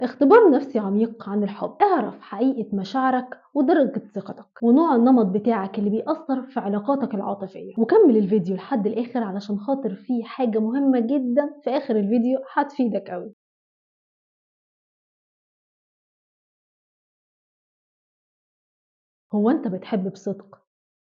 اختبار نفسي عميق عن الحب. اعرف حقيقة مشاعرك ودرجة ثقتك ونوع النمط بتاعك اللي بيأثر في علاقاتك العاطفية. وكمل الفيديو لحد الآخر علشان خاطر فيه حاجة مهمة جدا في آخر الفيديو هتفيدك أوي. هو أنت بتحب بصدق؟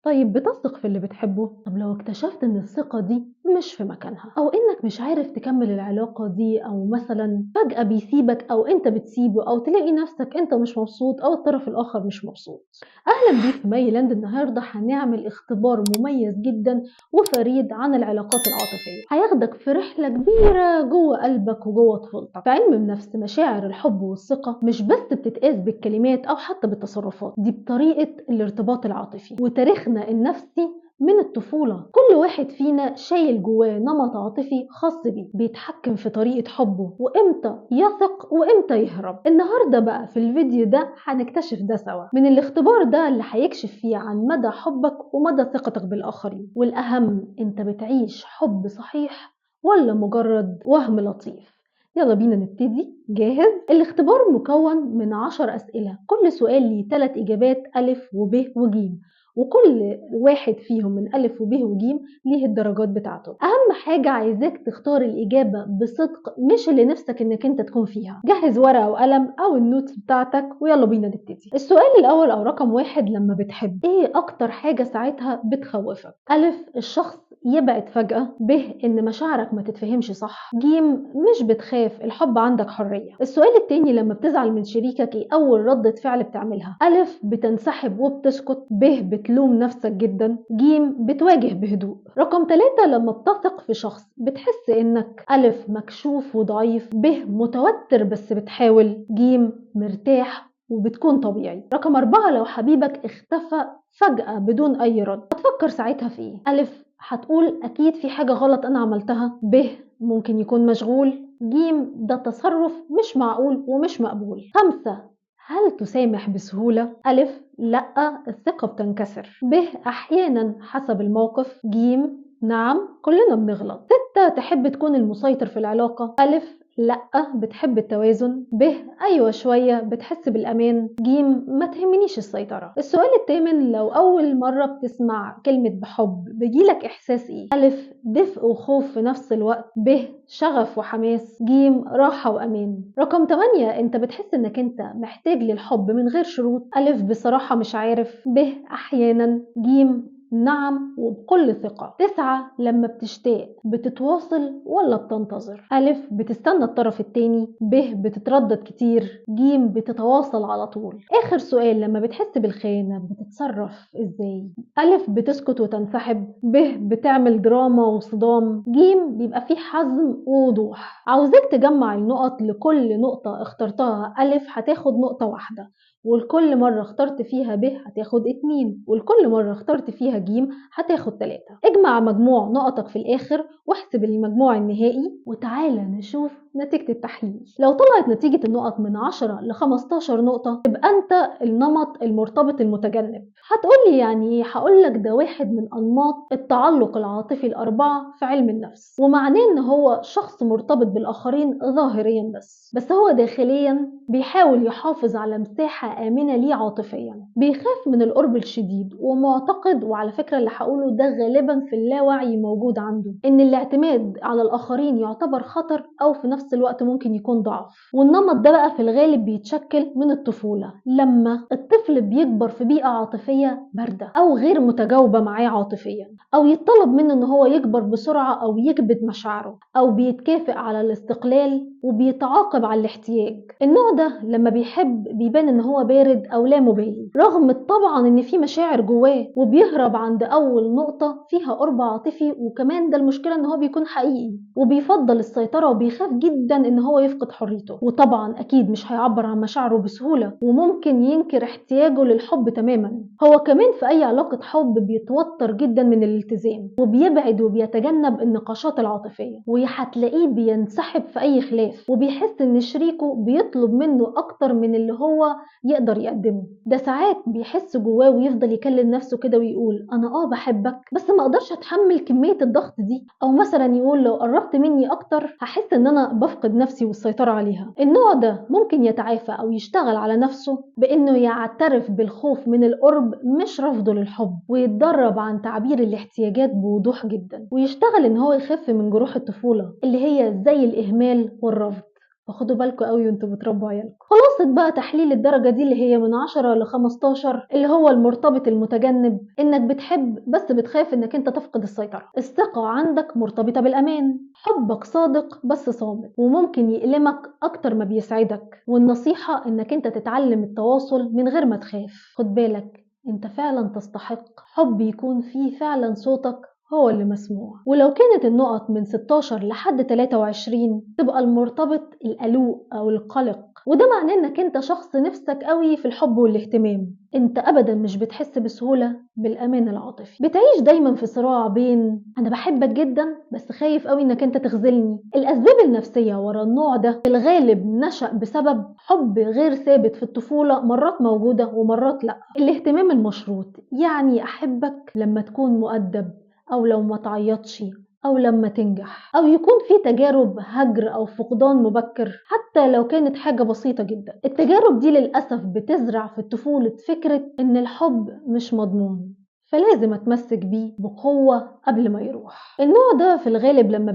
طيب بتثق في اللي بتحبه؟ طب لو اكتشفت إن الثقة دي مش في مكانها أو إنك مش عارف تكمل العلاقة دي، أو مثلا فجأة بيسيبك أو أنت بتسيبه، أو تلاقي نفسك أنت مش مبسوط أو الطرف الآخر مش مبسوط. أهلا بيك في مايلاند. النهاردة هنعمل اختبار مميز جدا وفريد عن العلاقات العاطفية، هياخدك في رحلة كبيرة جوه قلبك وجوه طفولتك. في علم النفس مشاعر الحب والثقة مش بس بتتقاس بالكلمات أو حتى بالتصرفات، دي بطريقة الارتباط العاطفي وتاريخنا النفسي من الطفولة. كل واحد فينا شايل جواه نمط عاطفي خاص بيه بيتحكم في طريقة حبه وإمتى يثق وإمتى يهرب. النهاردة بقى في الفيديو ده هنكتشف ده سوا من الاختبار ده اللي هيكشف فيه عن مدى حبك ومدى ثقتك بالآخرين، والأهم أنت بتعيش حب صحيح ولا مجرد وهم لطيف. يلا بينا نبتدي. جاهز؟ الاختبار مكون من 10 أسئلة، كل سؤال ليه 3 إجابات ألف وب وجيم، وكل واحد فيهم من ألف وب وجيم ليه الدرجات بتاعته. أهم حاجة عايزاك تختار الإجابة بصدق، مش اللي نفسك إنك أنت تكون فيها. جهز ورقة وقلم أو النوتس بتاعتك ويلا بينا نبتدي. السؤال الأول أو رقم 1، لما بتحب إيه أكتر حاجة ساعتها بتخوفك؟ ألف، الشخص يبعد فجأة. ب، إن مشاعرك ما تتفهمش صح. ج، مش بتخاف، الحب عندك حرية. السؤال التاني، لما بتزعل من شريكك إيه أول ردة فعل بتعملها؟ ألف، بتنسحب وبتسكت. ب، بتلوم نفسك جدا. ج، بتواجه بهدوء. رقم 3، لما بتثق في شخص بتحس إنك ألف، مكشوف وضعيف. ب، متوتر بس بتحاول. ج، مرتاح وبتكون طبيعي. رقم 4، لو حبيبك اختفى فجأة بدون أي رد هتفكر ساعتها في إيه؟ ألف، هتقول أكيد في حاجة غلط أنا عملتها. ب، ممكن يكون مشغول. ج، ده تصرف مش معقول ومش مقبول. 5، هل تسامح بسهولة؟ ألف، لأ، الثقة بتنكسر. ب، أحيانا حسب الموقف. ج، نعم، كلنا بنغلط. 6، تحب تكون المسيطر في العلاقة؟ ألف، لأ، بتحب التوازن. ب، أيوة شوية، بتحس بالأمان. ج، ما تهمنيش السيطرة. السؤال الثامن، لو أول مرة بتسمع كلمة بحب بيجيلك إحساس إيه؟ ألف، دفء وخوف في نفس الوقت. ب، شغف وحماس. ج، راحة وأمان. رقم 8، أنت بتحس إنك أنت محتاج للحب من غير شروط؟ ألف، بصراحة مش عارف. ب، أحيانا. ج، نعم وبكل ثقة. 9، لما بتشتاق بتتواصل ولا بتنتظر؟ ألف، بتستنى الطرف التاني. ب، بتتردد كتير. ج، بتتواصل على طول. آخر سؤال، لما بتحس بالخيانة بتتصرف إزاي؟ ألف، بتسكت وتنسحب. ب، بتعمل دراما وصدام. ج، بيبقى فيه حزم ووضوح. عاوزاك تجمع النقط، لكل نقطة اخترتها ألف هتاخد نقطة واحدة، والكل مرة اخترت فيها ب هتاخد 2، والكل مرة اخترت فيها ج هتاخد 3. اجمع مجموع نقطك في الآخر واحسب المجموع النهائي وتعالى نشوف نتيجة التحليل. لو طلعت نتيجة النقط من 10 ل 15 نقطة يبقى انت النمط المرتبط المتجنب. هتقولي يعني ايه؟ هقولك ده واحد من أنماط التعلق العاطفي ال4 في علم النفس، ومعناه ان هو شخص مرتبط بالآخرين ظاهريا بس هو داخليا بيحاول يحافظ على مساحة آمنة ليه عاطفيا. بيخاف من القرب الشديد ومعتقد، وعلى فكرة اللي هقوله ده غالبا في اللاوعي موجود عنده، ان الاعتماد على الآخرين يعتبر خطر او في نفس الوقت ممكن يكون ضعف. والنمط ده بقى في الغالب بيتشكل من الطفولة، لما الطفل بيكبر في بيئة عاطفية باردة او غير متجاوبة معاه عاطفيا، او يطلب منه ان هو يكبر بسرعة او يكبت مشاعره، او بيتكافئ على الاستقلال وبيتعاقب على الاحتياج. النوع ده لما بيحب بيبان ان هو بارد او لا مبالي، رغم طبعا ان في مشاعر جواه، وبيهرب عند اول نقطة فيها قرب عاطفي، وكمان ده المشكلة ان هو بيكون حقيقي، وبيفضل السيطرة وبيخاف جدا ان هو يفقد حريته. وطبعا اكيد مش هيعبر عن مشاعره بسهولة، وممكن ينكر احتياجه للحب تماما. هو كمان في اي علاقة حب بيتوتر جدا من الالتزام، وبيبعد وبيتجنب النقاشات العاطفية، وهتلاقيه بينسحب في اي خلاف، وبيحس ان شريكه بيطلب منه أكتر من اللي هو يقدر يقدمه. ده ساعات بيحس جواه ويفضل يكلم نفسه كده ويقول أنا بحبك بس ما أقدرش أتحمل كمية الضغط دي، أو مثلا يقول لو قربت مني أكتر هحس إن أنا بفقد نفسي والسيطرة عليها. النوع ده ممكن يتعافى أو يشتغل على نفسه بإنه يعترف بالخوف من القرب مش رفضه للحب، ويتدرب عن تعبير الاحتياجات بوضوح جدا، ويشتغل إن هو يخف من جروح الطفولة اللي هي زي الإهمال والرفض. فخدوا بالكوا قوي وانتوا بتربوا عيالكم. خلاصة بقى تحليل الدرجة دي اللي هي من 10 ل 15، اللي هو المرتبط المتجنب، انك بتحب بس بتخاف انك انت تفقد السيطرة. الثقة عندك مرتبطة بالامان، حبك صادق بس صامت وممكن يألمك اكتر ما بيسعدك. والنصيحة انك انت تتعلم التواصل من غير ما تخاف. خد بالك انت فعلا تستحق حب يكون فيه فعلا صوتك هو اللي مسموع. ولو كانت النقط من 16 لحد 23 تبقى المرتبط القلق أو القلق، وده معناه انك انت شخص نفسك قوي في الحب والاهتمام. انت ابدا مش بتحس بسهولة بالامان العاطفي، بتعيش دايما في صراع بين انا بحبك جدا بس خايف قوي انك انت تخذلني. الاسباب النفسية ورا النوع ده في الغالب نشأ بسبب حب غير ثابت في الطفولة، مرات موجودة ومرات لا. الاهتمام المشروط، يعني احبك لما تكون مؤدب، أو لو ما تعيطش، أو لما تنجح، أو يكون في تجارب هجر أو فقدان مبكر حتى لو كانت حاجة بسيطة جدا. التجارب دي للأسف بتزرع في الطفولة فكرة إن الحب مش مضمون، فلازم أتمسك بيه بقوة قبل ما يروح. النوع ده في الغالب لما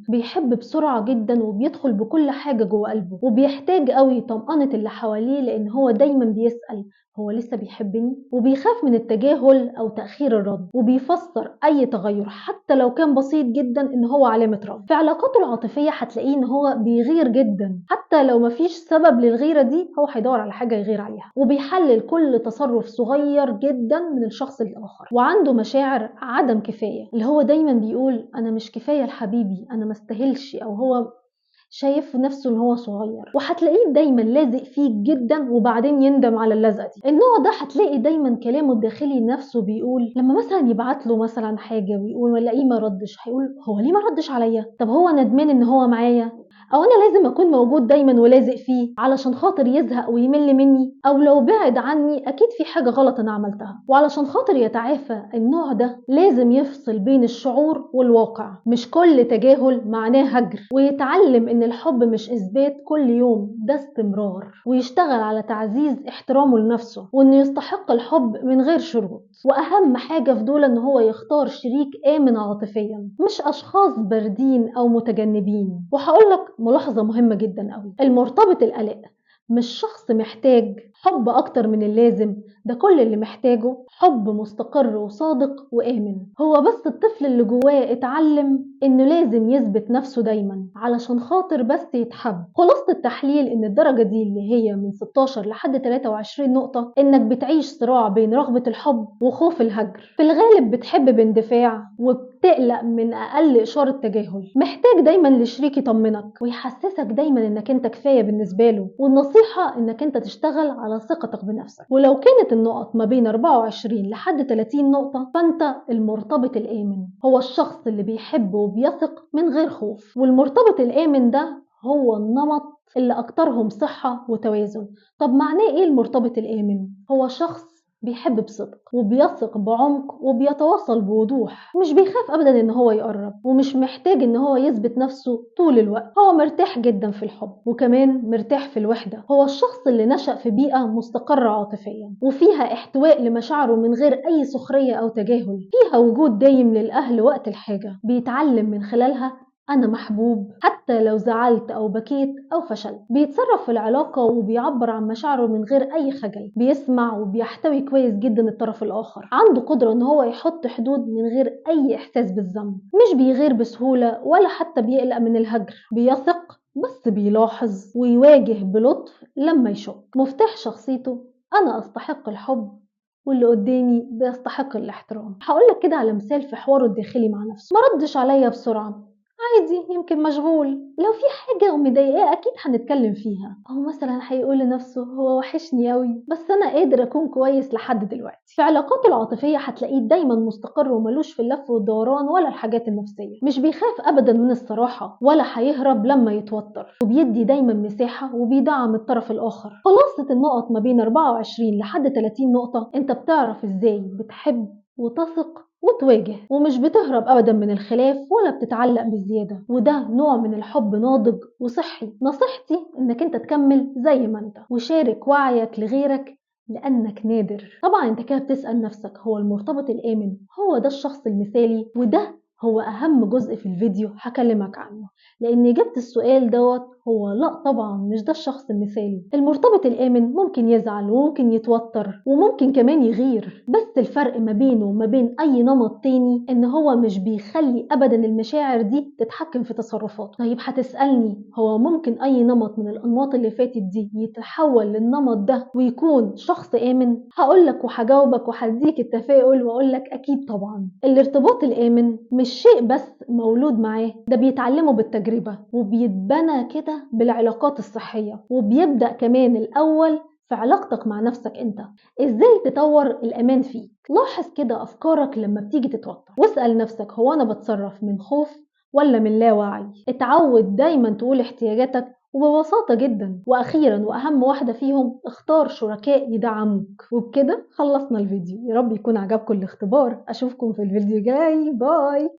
بيحب بسرعة جدا وبيدخل بكل حاجة جوه قلبه، وبيحتاج قوي طمأنة اللي حواليه لأن هو دايما بيسأل هو لسه بيحبني، وبيخاف من التجاهل أو تأخير الرد، وبيفسر أي تغير حتى لو كان بسيط جدا إن هو علامة رفض. في علاقاته العاطفية هتلاقيه إن هو بيغير جدا، حتى لو مفيش سبب للغيرة دي هو هيدور على حاجة يغير عليها، وبيحلل كل تصرف صغير جدا من الشخص الآخر. وعنده مشاعر عدم كفاية، اللي هو دايما بيقول أنا مش كفاية لحبيبي، أنا مستاهلش، أو هو شايف نفسه ان هو صغير. وهتلاقيه دايما لازق فيك جدا وبعدين يندم على اللزقه دي. النوع ده هتلاقي دايما كلامه الداخلي نفسه بيقول لما مثلا يبعت له مثلا حاجه ويقول ولاقيه ما ردش، هيقول هو ليه ما ردش عليا؟ طب هو ندمان ان هو معايا؟ او انا لازم اكون موجود دايما ولازق فيه علشان خاطر يزهق ويمل مني؟ او لو بعد عني اكيد في حاجه غلط انا عملتها. وعلشان خاطر يتعافى النوع ده لازم يفصل بين الشعور والواقع، مش كل تجاهل معناه هجر، ويتعلم ان الحب مش اثبات كل يوم، ده استمرار، ويشتغل على تعزيز احترامه لنفسه وانه يستحق الحب من غير شروط. واهم حاجه في دول ان هو يختار شريك امن عاطفيا، مش اشخاص باردين او متجنبين. وهقولك ملاحظة مهمة جدا قوي، المرتبط القلق مش شخص محتاج حب أكتر من اللازم، ده كل اللي محتاجه حب مستقر وصادق وآمن. هو بس الطفل اللي جواه اتعلم إنه لازم يثبت نفسه دايما علشان خاطر بس يتحب. خلاصة التحليل إن الدرجة دي اللي هي من 16 لحد 23 نقطة إنك بتعيش صراع بين رغبة الحب وخوف الهجر. في الغالب بتحب باندفاع وبتقلق من أقل إشارة تجاهل، محتاج دايما لشريك يطمنك ويحسسك دايما إنك أنت كفاية بالنسبة له. والنصيحة إنك أنت تشتغل على ثقتك بنفسك. ولو كانت النقط ما بين 24 لحد 30 نقطة فأنت المرتبط الآمن، هو الشخص اللي بيحب وبيثق من غير خوف. والمرتبط الآمن ده هو النمط اللي أكترهم صحة وتوازن. طب معناه إيه المرتبط الآمن؟ هو شخص بيحب بصدق وبيثق بعمق وبيتواصل بوضوح، مش بيخاف أبدا إن هو يقرب، ومش محتاج إن هو يثبت نفسه طول الوقت. هو مرتاح جدا في الحب وكمان مرتاح في الوحدة. هو الشخص اللي نشأ في بيئة مستقرة عاطفيا وفيها احتواء لمشاعره من غير أي سخرية أو تجاهل، فيها وجود دايم للأهل وقت الحاجة، بيتعلم من خلالها أنا محبوب حتى لو زعلت أو بكيت أو فشلت. بيتصرف في العلاقة وبيعبر عن مشاعره من غير أي خجل، بيسمع وبيحتوي كويس جدا الطرف الآخر، عنده قدرة إن هو يحط حدود من غير أي إحساس بالذنب، مش بيغير بسهولة ولا حتى بيقلق من الهجر، بيثق بس بيلاحظ ويواجه بلطف لما يشك. مفتاح شخصيته أنا أستحق الحب واللي قدامي بيستحق الاحترام. هقولك كده على مثال في حواره الداخلي مع نفسه. ما ردش عليا بسرعة عادي يمكن مشغول. لو في حاجة مضايقاه أكيد هنتكلم فيها، أو مثلا هيقول لنفسه هو وحشني أوي بس أنا قادر أكون كويس لحد دلوقتي. في علاقاته العاطفية هتلاقيه دايما مستقر وملوش في اللف والدوران ولا الحاجات النفسية، مش بيخاف أبدا من الصراحة ولا هيهرب لما يتوتر، وبيدي دايما مساحة وبيدعم الطرف الآخر. خلاصة النقط ما بين 24 لحد 30 نقطة. أنت بتعرف إزاي بتحب وتثق وتواجه، ومش بتهرب أبدا من الخلاف ولا بتتعلق بزيادة، وده نوع من الحب ناضج وصحي. نصيحتي إنك أنت تكمل زي ما أنت وشارك وعيك لغيرك لأنك نادر. طبعا أنت كده بتسأل نفسك، هو المرتبط الآمن هو ده الشخص المثالي؟ وده هو أهم جزء في الفيديو هكلمك عنه، لأن إجابة السؤال دوت هو لا طبعا مش ده الشخص المثالي. المرتبط الآمن ممكن يزعل وممكن يتوتر وممكن كمان يغير، بس الفرق ما بينه وما بين أي نمط تاني إن هو مش بيخلي أبدا المشاعر دي تتحكم في تصرفاته. طيب هتسألني، هو ممكن أي نمط من الأنماط اللي فاتت دي يتحول للنمط ده ويكون شخص آمن؟ هقولك وهجاوبك وهديك التفاؤل وأقولك أكيد طبعا. الارتباط الآمن مش شيء بس مولود معاه، ده بيتعلمه بالتجربة وبيتبنى كده بالعلاقات الصحية، وبيبدأ كمان الأول في علاقتك مع نفسك أنت. إزاي تطور الأمان فيك؟ لاحظ كده أفكارك لما بتيجي تتوتر واسأل نفسك، هو أنا بتصرف من خوف ولا من لا وعي؟ اتعود دايما تقول احتياجاتك وببساطة جدا. وأخيرا وأهم واحدة فيهم، اختار شركاء يدعموك. وبكده خلصنا الفيديو، يا رب يكون عجبكم الاختبار. أشوفكم في الفيديو الجاي، باي.